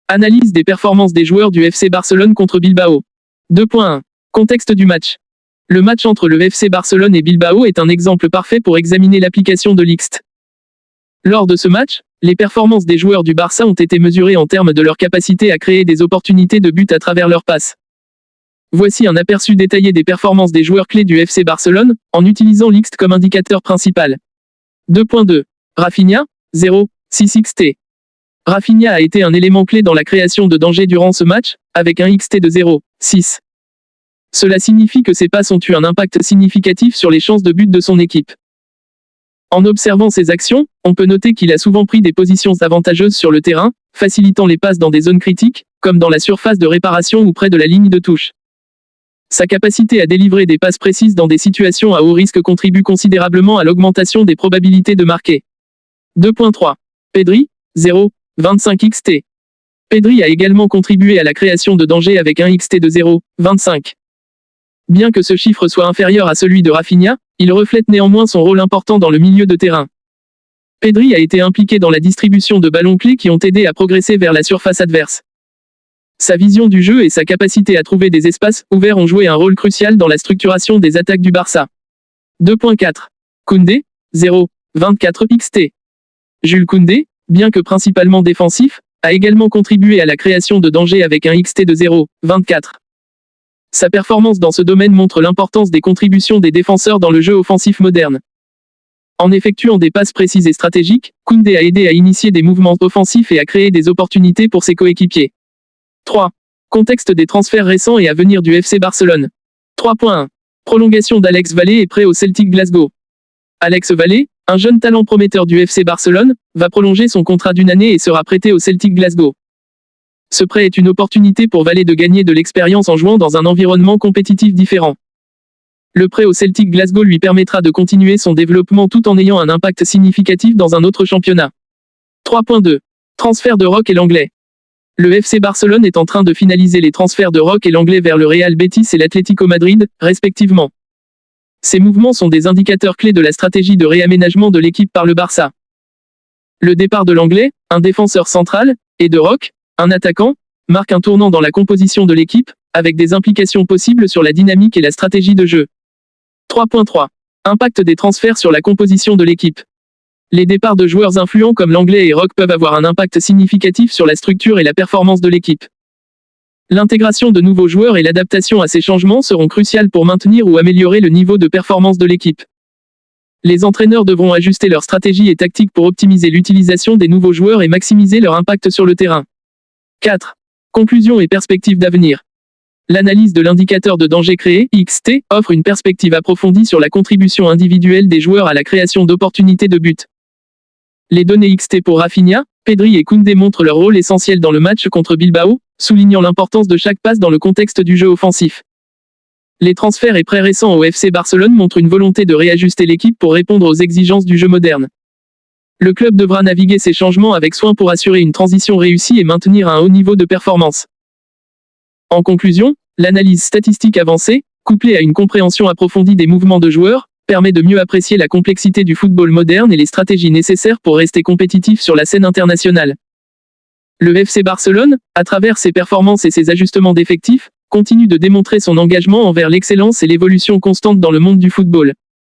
Analyse des performances des joueurs du FC Barcelone contre Bilbao. 2.1. Contexte du match. Le match entre le FC Barcelone et Bilbao est un exemple parfait pour examiner l'application de l'XT. Lors de ce match, les performances des joueurs du Barça ont été mesurées en termes de leur capacité à créer des opportunités de but à travers leurs passes. Voici un aperçu détaillé des performances des joueurs clés du FC Barcelone, en utilisant l'XT comme indicateur principal. 2.2. Rafinha, 0,6 XT. Rafinha a été un élément clé dans la création de danger durant ce match, avec un XT de 0,6. Cela signifie que ses passes ont eu un impact significatif sur les chances de but de son équipe. En observant ses actions, on peut noter qu'il a souvent pris des positions avantageuses sur le terrain, facilitant les passes dans des zones critiques, comme dans la surface de réparation ou près de la ligne de touche. Sa capacité à délivrer des passes précises dans des situations à haut risque contribue considérablement à l'augmentation des probabilités de marquer. 2.3. Pedri, 0,25 XT. Pedri a également contribué à la création de danger avec un XT de 0,25. Bien que ce chiffre soit inférieur à celui de Rafinha, il reflète néanmoins son rôle important dans le milieu de terrain. Pedri a été impliqué dans la distribution de ballons clés qui ont aidé à progresser vers la surface adverse. Sa vision du jeu et sa capacité à trouver des espaces ouverts ont joué un rôle crucial dans la structuration des attaques du Barça. 2.4. Koundé, 0,24 XT. Jules Koundé, bien que principalement défensif, a également contribué à la création de danger avec un XT de 0,24. Sa performance dans ce domaine montre l'importance des contributions des défenseurs dans le jeu offensif moderne. En effectuant des passes précises et stratégiques, Koundé a aidé à initier des mouvements offensifs et à créer des opportunités pour ses coéquipiers. 3. Contexte des transferts récents et à venir du FC Barcelone. 3.1. Prolongation d'Alex Vallée est prêt au Celtic Glasgow. Alex Vallée, un jeune talent prometteur du FC Barcelone, va prolonger son contrat d'une année et sera prêté au Celtic Glasgow. Ce prêt est une opportunité pour Vallée de gagner de l'expérience en jouant dans un environnement compétitif différent. Le prêt au Celtic Glasgow lui permettra de continuer son développement tout en ayant un impact significatif dans un autre championnat. 3.2. Transfert de Roque et Lenglet. Le FC Barcelone est en train de finaliser les transferts de Roque et Lenglet vers le Real Betis et l'Atlético Madrid, respectivement. Ces mouvements sont des indicateurs clés de la stratégie de réaménagement de l'équipe par le Barça. Le départ de Lenglet, un défenseur central, et de Roque, un attaquant, marque un tournant dans la composition de l'équipe, avec des implications possibles sur la dynamique et la stratégie de jeu. 3.3. Impact des transferts sur la composition de l'équipe. Les départs de joueurs influents comme Lenglet et Roque peuvent avoir un impact significatif sur la structure et la performance de l'équipe. L'intégration de nouveaux joueurs et l'adaptation à ces changements seront cruciales pour maintenir ou améliorer le niveau de performance de l'équipe. Les entraîneurs devront ajuster leur stratégie et tactique pour optimiser l'utilisation des nouveaux joueurs et maximiser leur impact sur le terrain. 4. Conclusion et perspectives d'avenir. L'analyse de l'indicateur de danger créé, XT, offre une perspective approfondie sur la contribution individuelle des joueurs à la création d'opportunités de but. Les données XT pour Rafinha, Pedri et Koundé montrent leur rôle essentiel dans le match contre Bilbao, soulignant l'importance de chaque passe dans le contexte du jeu offensif. Les transferts et prêts récents au FC Barcelone montrent une volonté de réajuster l'équipe pour répondre aux exigences du jeu moderne. Le club devra naviguer ces changements avec soin pour assurer une transition réussie et maintenir un haut niveau de performance. En conclusion, l'analyse statistique avancée, couplée à une compréhension approfondie des mouvements de joueurs, permet de mieux apprécier la complexité du football moderne et les stratégies nécessaires pour rester compétitif sur la scène internationale. Le FC Barcelone, à travers ses performances et ses ajustements d'effectifs, continue de démontrer son engagement envers l'excellence et l'évolution constante dans le monde du football.